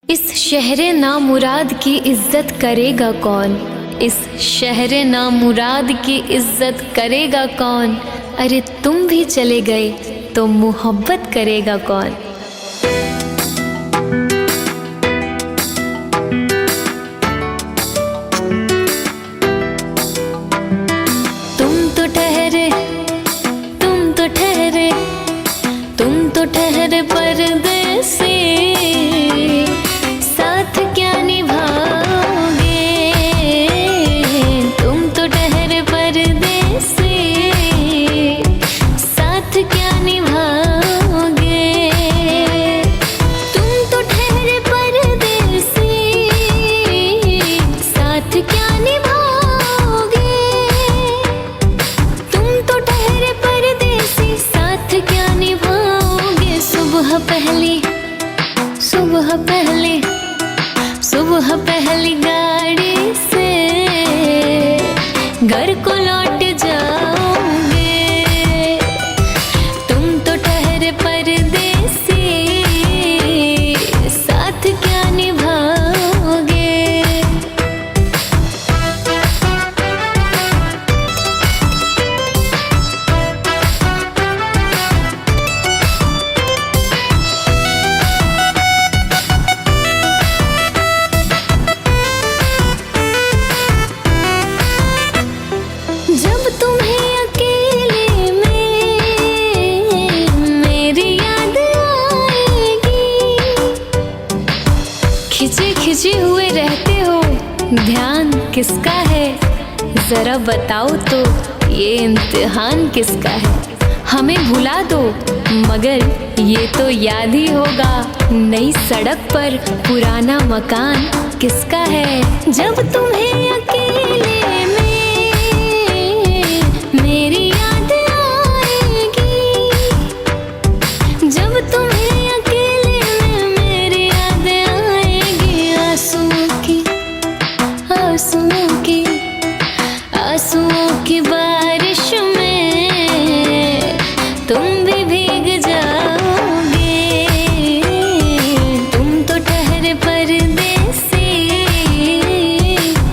इस शहरे नामुराद की इज्जत करेगा कौन? इस शहरे नामुराद की इज्जत करेगा कौन? अरे तुम भी चले गए तो मोहब्बत करेगा कौन? तुम तो ठहरे परदेसी, साथ क्या निभाओगे? तुम तो ठहरे परदेसी, साथ क्या निभाओगे? तुम तो ठहरे परदेसी, साथ क्या निभाओगे? तुम तो ठहरे परदेसी, साथ क्या निभाओगे? सुबह पहली गाड़ी से घर को लौट जाओगे। तुम तो ठहरे परदेसी, साथ क्या निभाओगे? जब तुम्हें अकेले में मेरी याद आएगी, खिंचे हुए रहते हो, ध्यान किसका है? जरा बताओ तो ये इम्तिहान किसका है? हमें भुला दो मगर ये तो याद ही होगा, नई सड़क पर पुराना मकान किसका है? जब तुम्हें अकेले मेरी याद आएगी, जब तुम्हें अकेले में मेरी याद आएगी, आंसुओं की बारिश में तुम भी भीग जाओगे। तुम तो ठहरे परदेसी,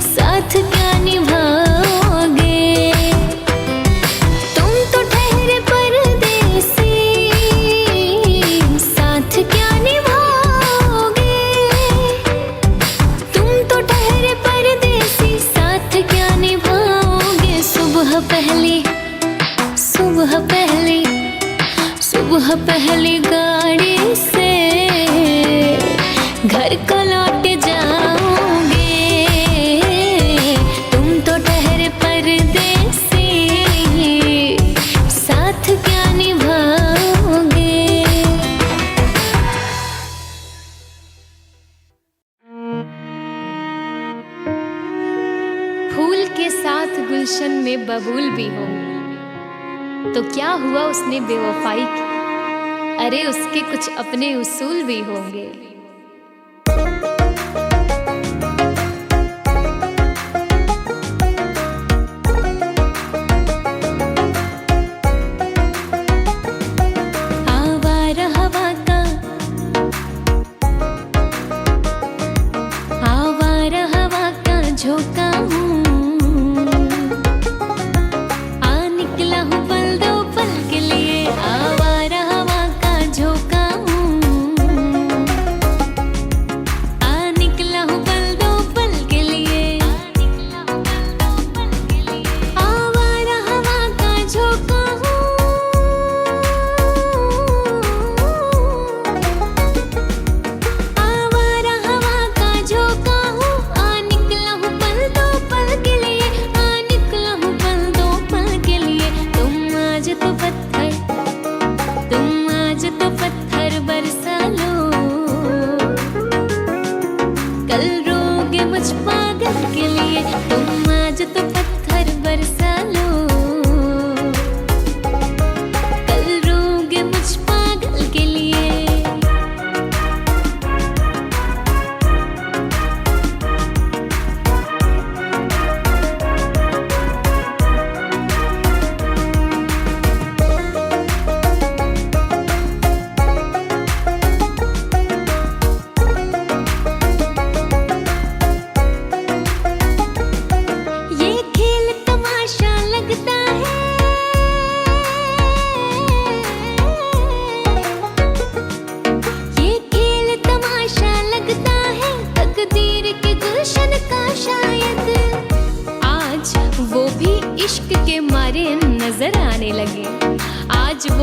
साथ क्या निभाओगे? सुबह पहली गाड़ी से घर को लौट जाओगे। तुम तो ठहरे परदेसी, साथ क्या निभाओगे? फूल के साथ गुलशन में बबूल भी हो, तो क्या हुआ उसने बेवफाई की? अरे उसके कुछ अपने उसूल भी होंगे। आवारा हवा का झोंका हूँ, आ निकला हूँ पल दो पल के लिए। आवारा हवा का झोंका हूँ, आ निकला हूँ पल दो पल के लिए। आवारा हवा का झोंका हूँ, आवारा हवा का झोंका हूँ, आ निकला हूँ पल दो पल के लिए, आ निकला हूँ पल दो पल के लिए। तुम आज तो पत्थर बरसा लो, कल रोगे मुझ पागल के लिए। तुम आज तो पत्थर बरसा लो, कल रोगे मुझ पागल के लिए।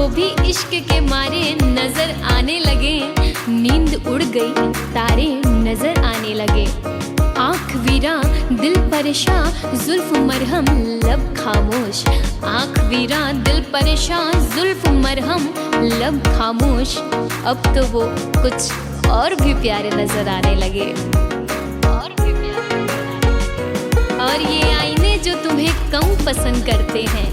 वो भी इश्क के मारे नजर आने लगे। नींद उड़ गई, तारे नजर आने लगे। आँख वीरा दिल परेशान, जुल्फ मरहम लब खामोश। आँख वीरा दिल परेशान, जुल्फ मरहम लब खामोश। अब तो वो कुछ और भी प्यारे नजर आने लगे। और ये आईने जो तुम्हें कम पसंद करते हैं,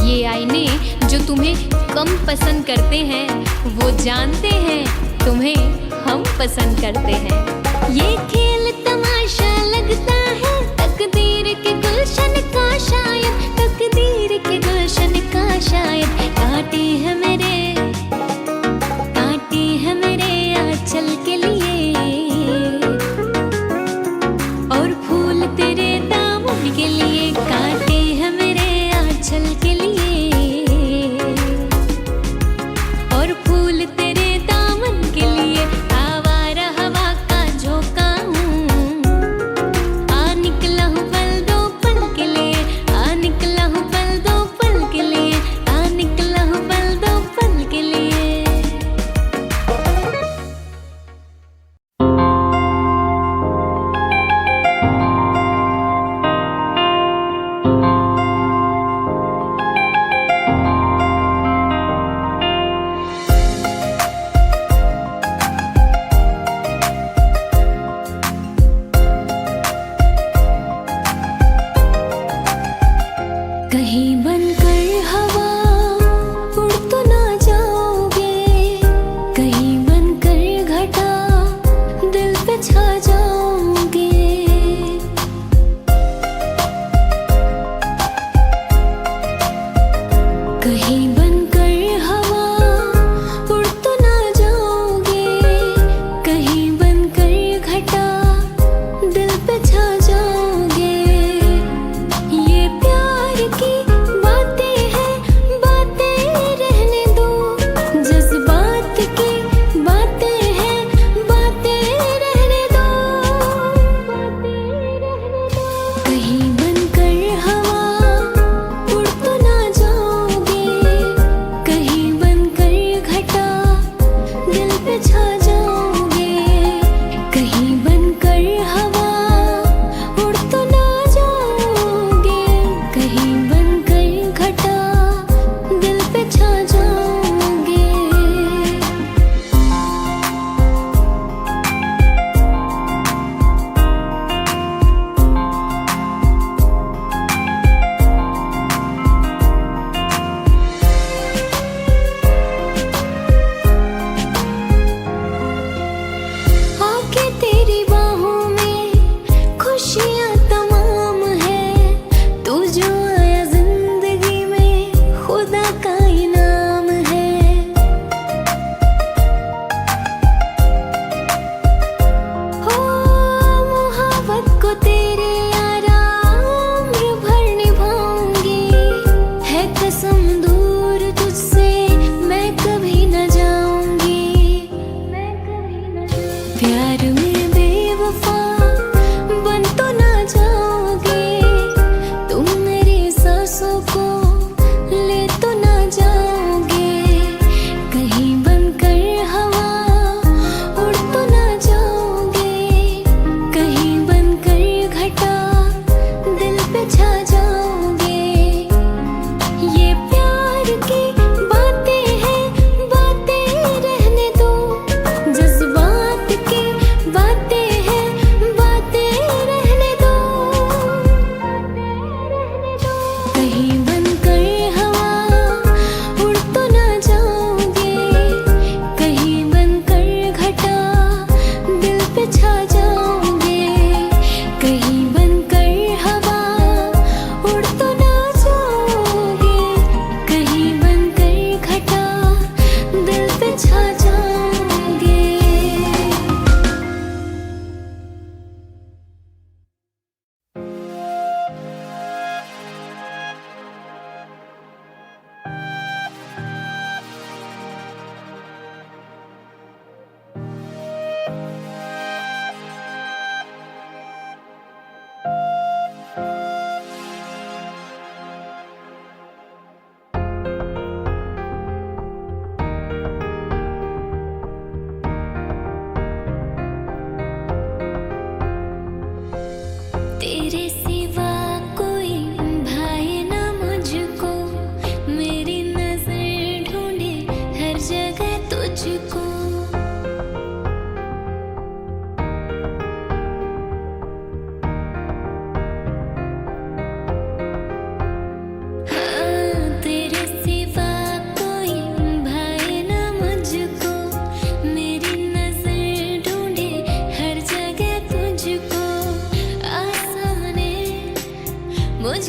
ये आईने जो तुम्हें कम पसंद करते हैं, वो जानते हैं तुम्हें हम पसंद करते हैं। ये खेल तमाशा लगता है तकदीर के गुलशन का शायद, तकदीर के गुलशन का शायद। कांटे हैं मेरे, कांटे हैं मेरे आंचल के लिए, और फूल तेरे दामन के लिए। कांटे हैं मेरे आंचल के लिए, और फूल तेरे दामन के लिए। आवारा हवा का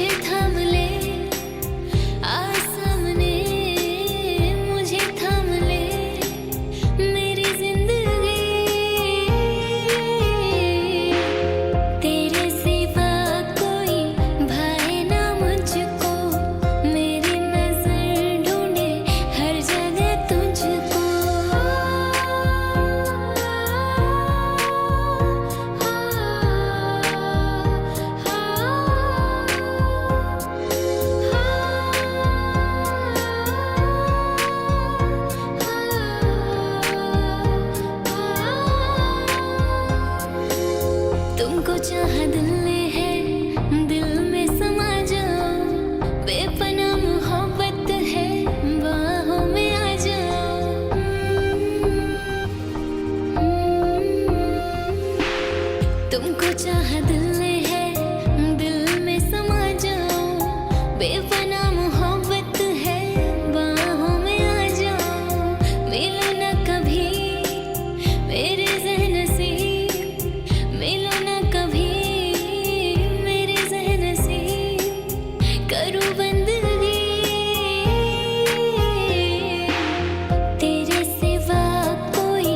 मुझे थाम ले, आ सामने मुझे थाम ले, मेरी जिंदगी तेरे सिवा कोई भाए ना मुझको, मेरी नजर ढूंढे हर जगह तुझको। तुमको चाहा दिल ने है, दिल में समा जाओ, बेपनाह मोहब्बत है, बाहों में आ जाओ। तुमको चाहा दिल ने है, दिल में समा जाओ, बेपनाह मोहब्बत है, बाहों में आ जाओ। मिलो ना कभी मेरे ज़हन-नसी, मिलो ना कभी मेरे ज़हन-नसी, करूँ बंदगी तेरे सिवा कोई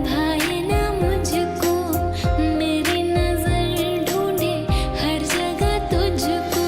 भाए ना मुझको, मेरी नजर ढूंढे हर जगह तुझको।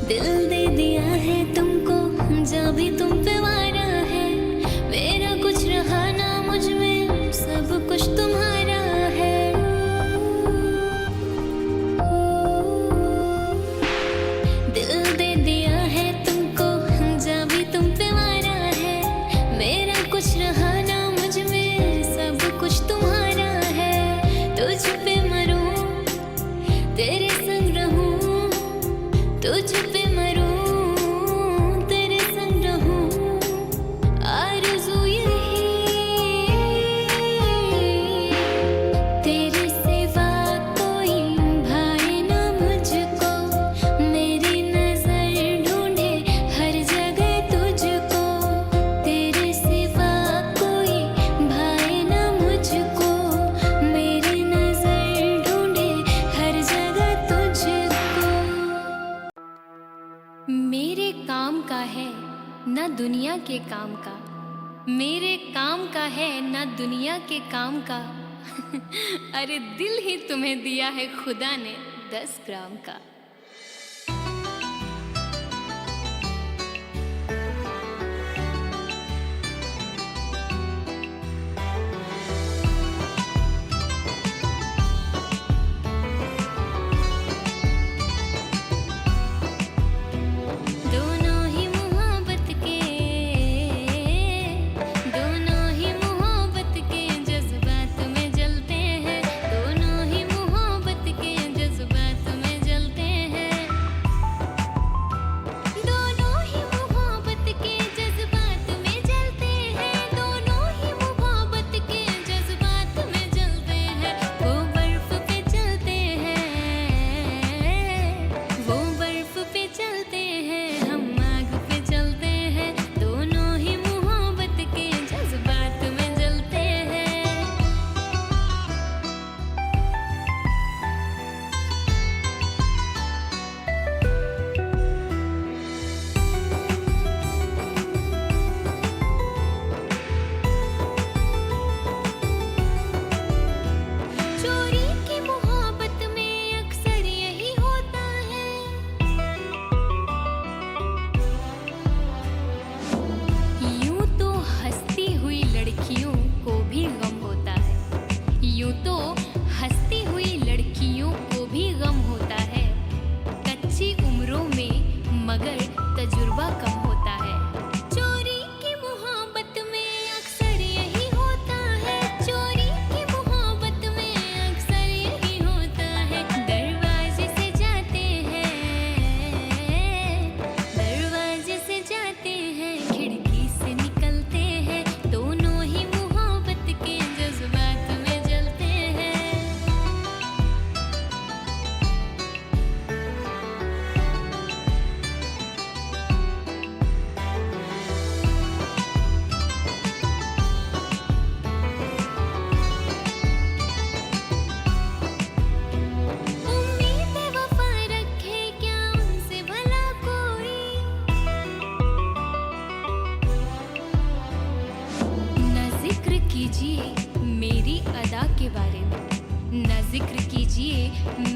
दिल दे दिया है तुमको, जब भी तुम पे वारा है, मेरा कुछ रहा ना मुझ में, सब कुछ तुम्हारा है। दिल दे दिया है तुमको, जब भी तुम पे वारा है, मेरा कुछ रहा ना मुझ में, सब कुछ तुम्हारा है। तुझ पे मरूं तेरे संग रहूं, तुझ पे मरूं तेरे संग रहूं, आरज़ू यही तेरे सिवा कोई भाए ना मुझको, मेरी नजर ढूंढे हर जगह तुझको। तेरे सिवा कोई भाए ना मुझको, मेरी नजर ढूंढे हर जगह तुझको। मेरे काम का है ना दुनिया के काम का, मेरे काम का है ना दुनिया के काम का। अरे दिल ही तुम्हें दिया है खुदा ने 10 ग्राम का। दोनों ही मोहब्बत के जज्बात में जलते हैं, दोनों ही मोहब्बत के जज्बात में जलते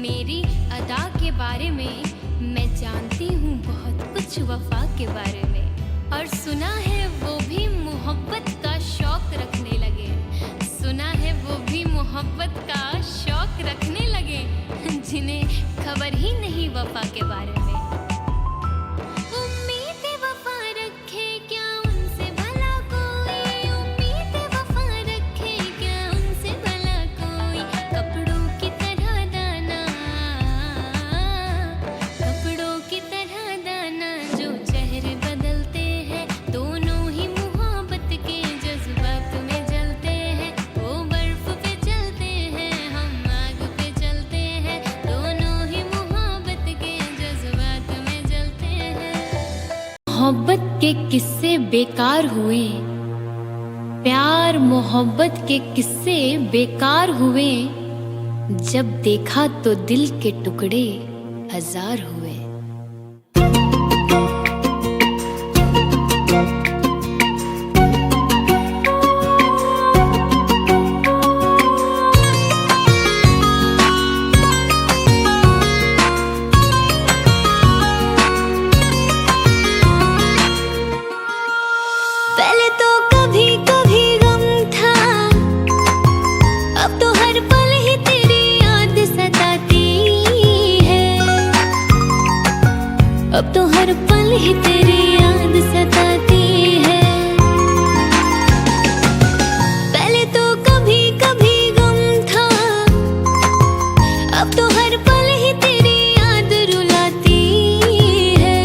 मेरी अदा के बारे में। मैं जानती हूँ बहुत कुछ वफा के बारे में। और सुना है वो भी मोहब्बत का शौक रखने लगे। सुना है वो भी मोहब्बत का शौक रखने लगे, जिन्हें खबर ही नहीं वफा के बारे में। मोहब्बत के किस्से बेकार हुए, प्यार मोहब्बत के किस्से बेकार हुए। जब देखा तो दिल के टुकड़े हजार हुए। पहले तो कभी कभी गम था, अब तो हर पल ही तेरी याद सताती है। अब तो हर पल ही तेरी याद सताती है। पहले तो कभी कभी गम था, अब तो हर पल ही तेरी याद रुलाती है।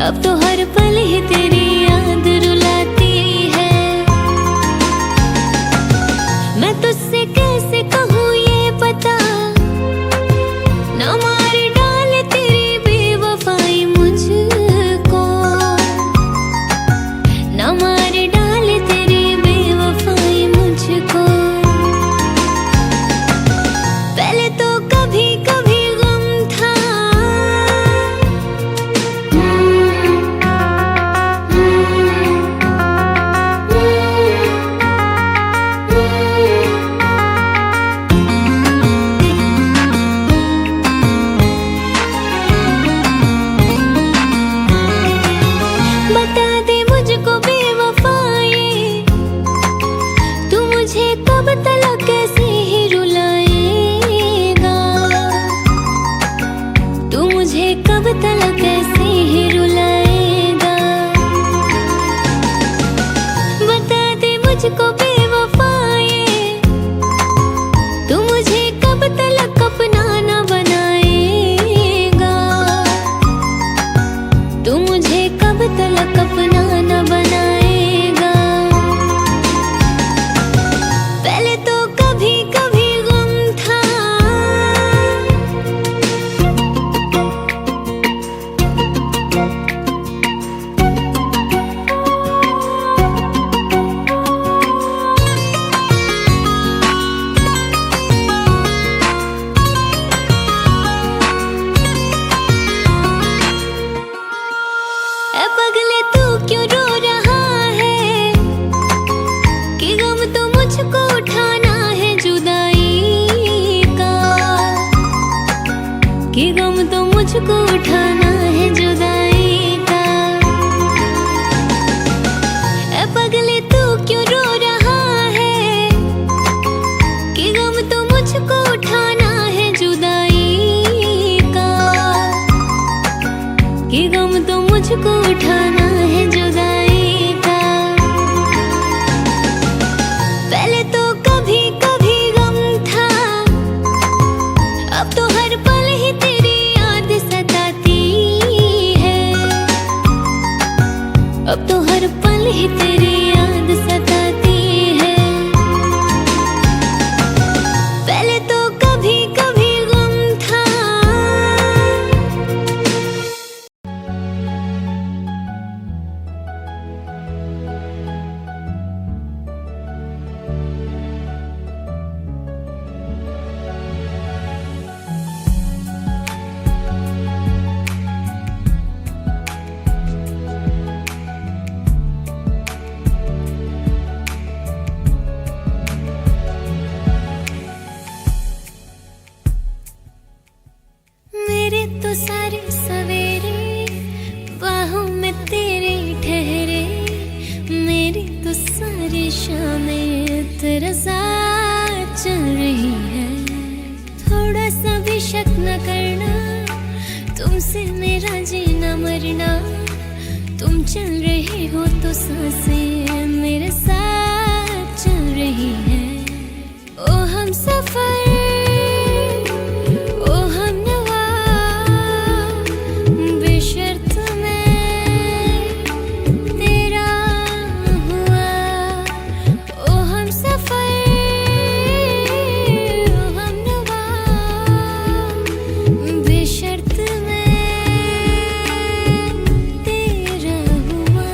अब तो हर पल ही तेरी याद रुलाती है। मैं तुझसे कैसे कहूँ ये पता, ना मार डाले तेरी बेवफाई मुझको, ना मार डाले तेरी बेवफाई मुझको। पहले तो कभी कभी गम था, बता दे मुझको बेवफाए, तू मुझे कब तलक कैसे ही रुलाएगा। तू मुझे कब तलक कैसे ही रुलाएगा। बता दे मुझको बेवफाए, तू मुझे कब तलक अपना न बनाएगा। तू मुझे कब तलक अपना न बनाएगा। पहले तो कभी कभी गम था, ए पगले तू क्यों रो रहा है, कि गम तो मुझको उठाना है जुदाई का। कि गम तो मुझको उठाना है जुदाई का। ए पगले तू क्यों रो रहा है, कि गम तो मुझको उठाना है जुदाई का। कि गम तो मुझको उठाना है जुदाई का। पहले तो कभी कभी गम था, अब तो हर पल ही तेरी याद सताती तुमसे मेरा जीना मरना, तुम चल रहे हो तो सांसें मेरे साथ चल रही हैं। ओ हम सफर, ओ हम नवा, बेशर्त मैं तेरा हुआ। ओ हम सफर, ओ हम नवा, बेशर्त मैं तेरा हुआ।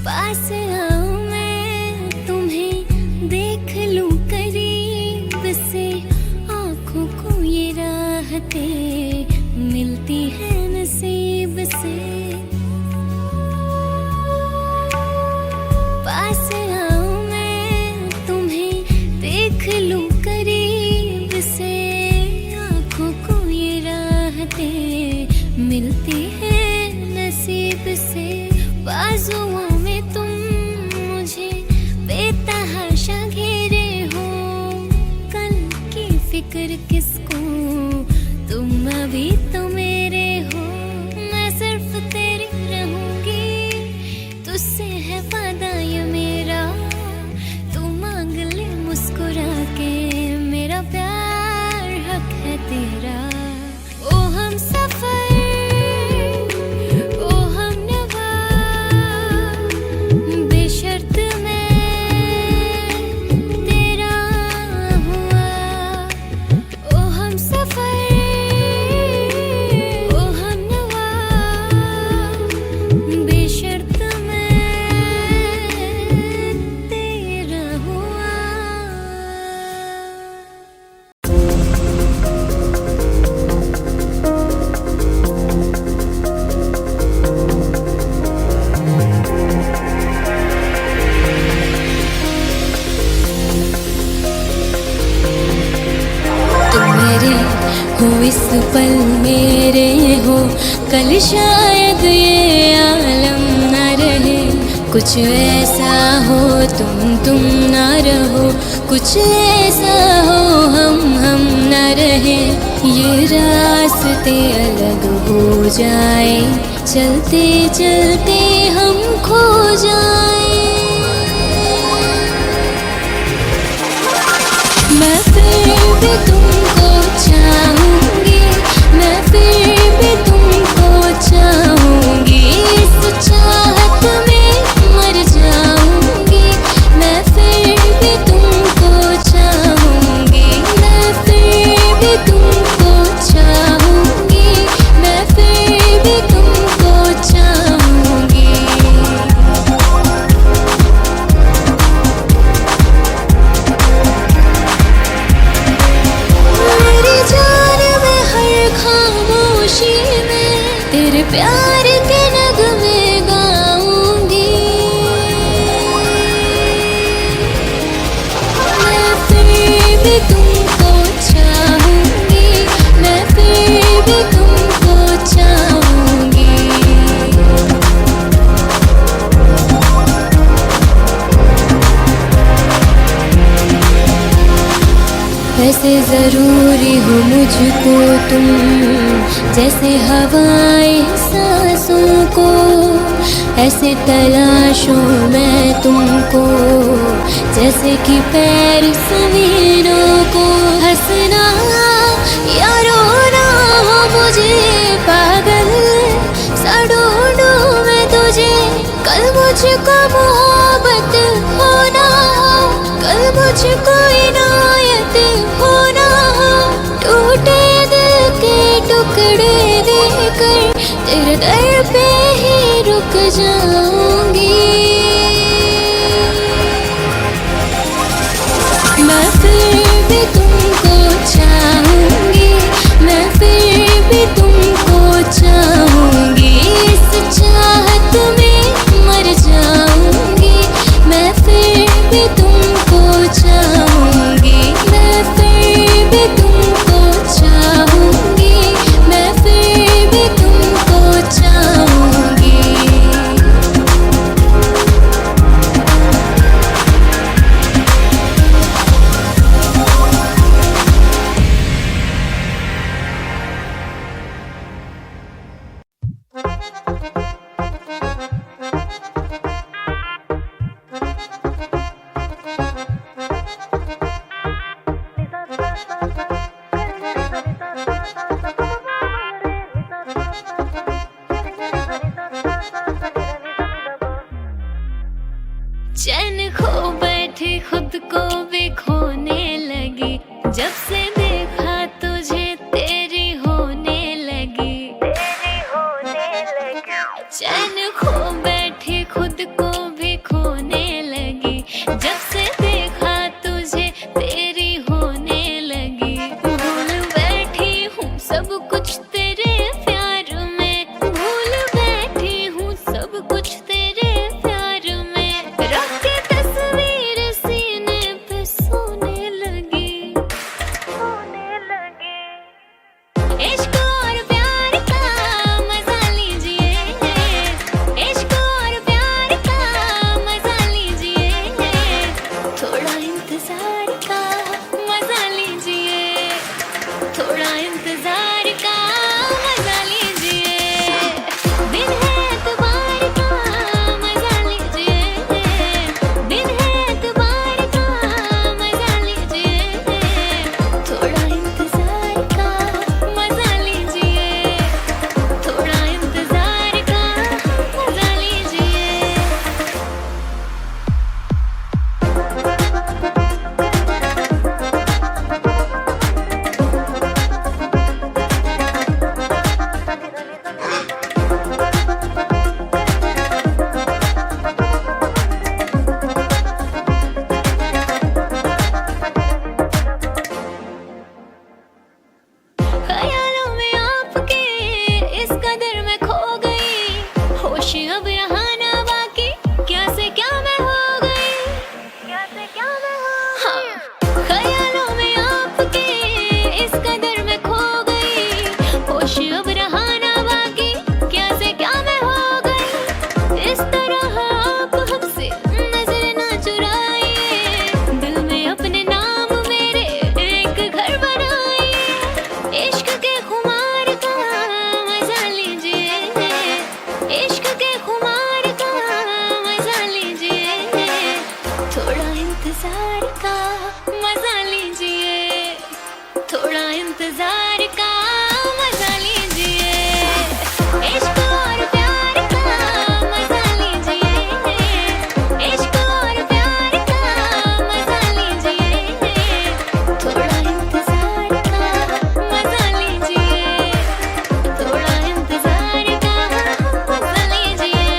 पास आऊं मैं तुम्हें देख लूं करीब से, आँखों को ये राहतें मिलती है नसीब से। पास आऊं मैं तुम्हें देख लूं करीब से, आँखों को ये राहतें मिलती है नसीब से। बाजुओं में तुम मुझे बेतहाशा घेरे हो, कल की फिक्र किसको, तुम अभी तो मेरे हो। मैं सिर्फ तेरी रहूंगी, तुझसे है वादा ये मेरा, तू मांग ले मुस्कुरा के, मेरा प्यार हक है तेरा। ओ हम सफर, ओ हम नवा, बेशर्त मैं तेरा हुआ। ओ हम सफर, ओ हम नवा, बेशर्त मैं तेरा हुआ। तुम मेरे हो इस पल मेरे हो, कल शायद ये आलम न रहे। कुछ ऐसा हो तुम ना रहो, कुछ ऐसा हो हम न रहे। ये रास्ते अलग हो जाए, चलते चलते हम खो जाए। मैं फिर भी तुमको चाहूंगी, मैं फिर भी तुमको चाहूंगी, इस चाहत में मर जाऊंगी। मैं फिर भी तुमको चाहूंगी, मैं फिर भी तुमको चाहूंगी, मैं फिर भी तुमको चाहूंगी। मेरी जान में हर खामोशी में तेरे प्यार के नगमे गाऊंगी। मैं फिर भी तुमको चाहूंगी, मैं फिर भी तुमको चाहूंगी। वैसे जरूरी हो मुझको तुम, जैसे हवाएं सांसों को, ऐसे तलाशूं मैं तुमको, जैसे कि पैर ज़मीनों को। हंसना या रोना हो मुझे पागल, सा ढूंढूं मैं तुझे। कल मुझको मोहब्बत होना हो, कल मुझको इनायत होना हो। टूटे दिल के टुकड़े देकर तेरे दर पे ही रुक जाऊंगी। मैं फिर भी तुमको चाहूंगी, मैं फिर भी तुमको चाहूंगी, इस चाहत में खो बैठी खुद को भी खोने लगी, जब से देखा तुझे तेरी होने लगी। चैन खो बैठी खुद को भी खोने लगी, जब से देखा तुझे तेरी होने लगी। भूल बैठी हूँ सब कुछ तेरे प्यार में, भूल बैठी हूँ सब कुछ तेरे प्यार में। रख के तस्वीर सीने पे सोने लगी। इश्क और प्यार का मजा लीजिए, इश्क और प्यार का मजा लीजिए, थोड़ा इंतजार का मजा लीजिए, थोड़ा इंतजार का मजा लीजिए। दिन है एतबार का मजा लीजिए, दिन है एतबार का मजा लीजिए, थोड़ा इंतजार का मजा लीजिए, थोड़ा इंतजार का मजा लीजिए। ख्यालों में आपके इस कदर मैं खो गई, होश अब यहाँ ना बाकी, क्या से क्या मैं हो गई, क्या से क्या मैं हो गई। ख्यालों में आपके इस कदर मैं खो गई, होश अब रहा ना बाकी, क्या से क्या मैं हो गई। इस तरह आप हमसे नजर ना चुराइए, दिल में अपने नाम मेरे एक घर बनाइए। इश्क के खुमार का मजा लीजिए, इश्क के खुमार का मजा लीजिए, थोड़ा इंतजार का मजा लीजिए, थोड़ा इंतजार का मजा लीजिए। इश्क और प्यार का मजा लीजिए, इश्क और प्यार का मजा लीजिए, थोड़ा इंतजार का मजा लीजिए, थोड़ा इंतजार का मजा लीजिए।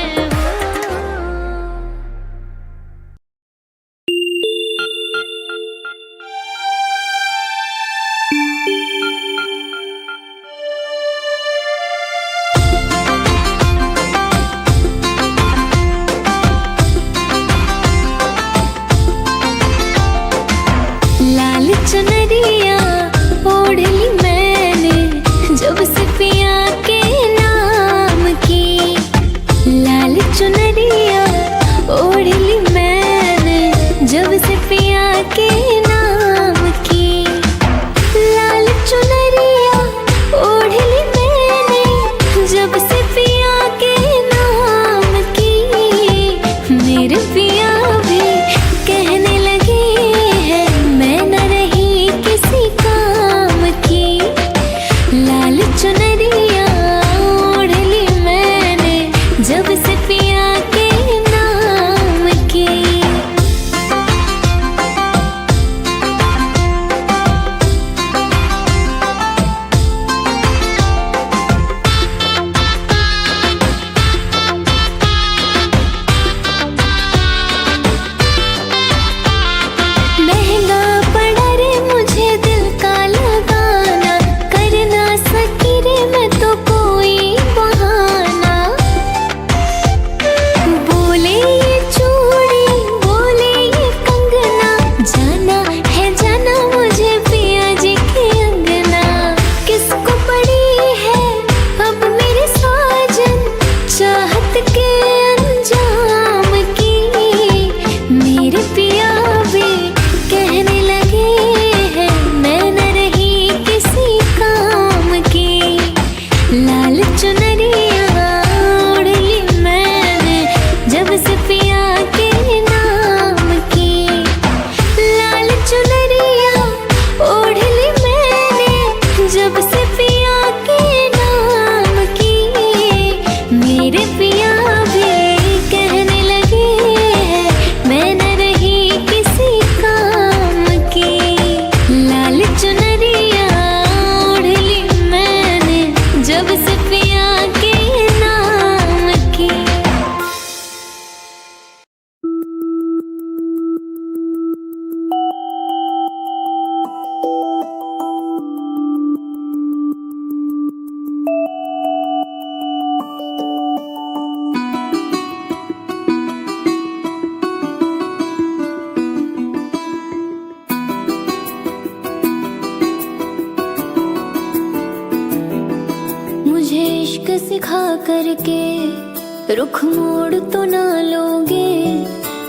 इश्क सिखा करके रुख मोड़ तो ना लोगे,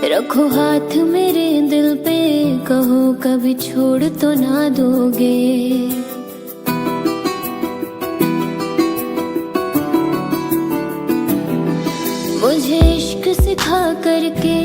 रखो हाथ मेरे दिल पे, कहो कभी छोड़ तो ना दोगे। मुझे इश्क सिखा करके